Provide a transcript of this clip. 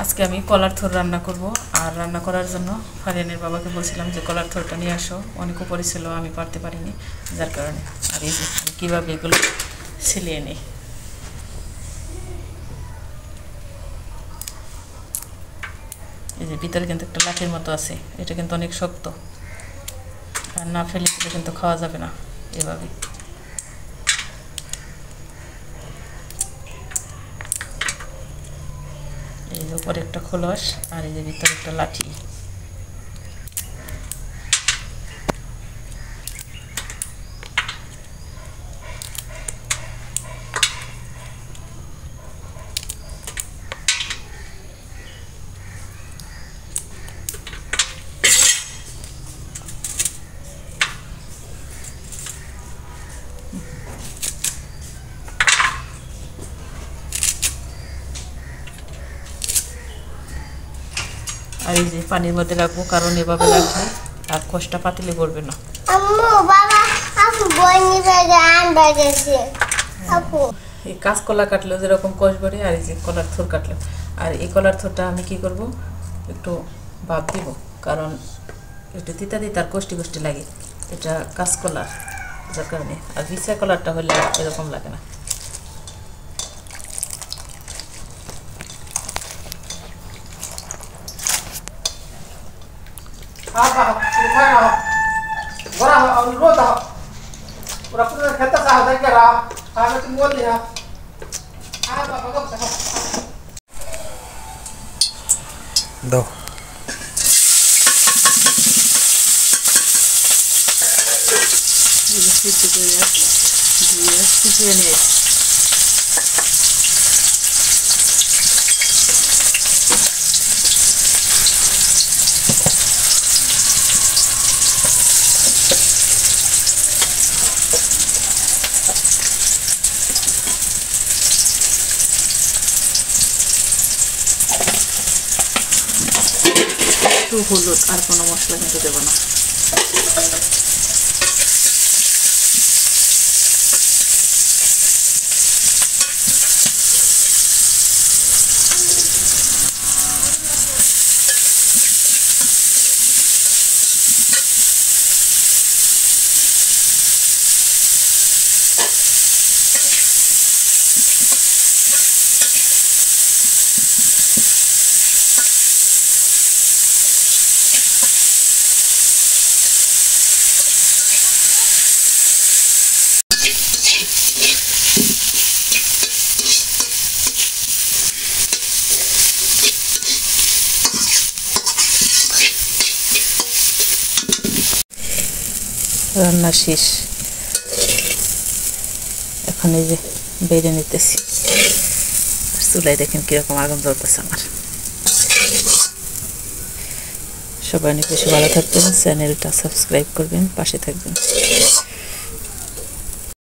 আজকে আমি কলার থোর রান্না করব। আর রান্না করার জন্য ফারিয়ানের বাবাকে বলছিলাম যে কলার থোরটা নিয়ে আসো, অনেক উপরে ছিল, আমি পারতে পারিনি, যার কারণে। আর এই যে কীভাবে এগুলো ছিলিয়ে নিই। এই যে ভিতরে কিন্তু একটা লাঠির মতো আছে, এটা কিন্তু অনেক শক্ত, আর না ফেলে কিন্তু খাওয়া যাবে না এভাবে। এই যে উপরে একটা খোলস আর এই যে ভিতরে একটা লাঠি। আর এই যে পানির মধ্যে রাখবো, কারণ এভাবে রাখলে আর কোষটা পাতিলে পড়বে না। এই কাঁচকলা কাটলেও যেরকম কোষ ভরে, আর এই যে কলার থোর কাটলেও। আর এই কলার থোরটা আমি কি করব, একটু ভাপ দিব, কারণ একটু তিতা তিতা আর কষ্টি কষ্টি লাগে, এটা কাঁচকলার, যার কারণে। আর বিছা কলারটা হলে এরকম লাগে না। দাও একটু হলুদ, আর কোনো মশলা কিন্তু দেবো না। রান্না শেষ, এখন এই যে বেড়ে নিতেছি। আর চুলায় দেখেন কিরকম আগুন জ্বলতেছে আমার। সবাই অনেক বেশি ভালো থাকবেন, চ্যানেলটা সাবস্ক্রাইব করবেন, পাশে থাকবেন।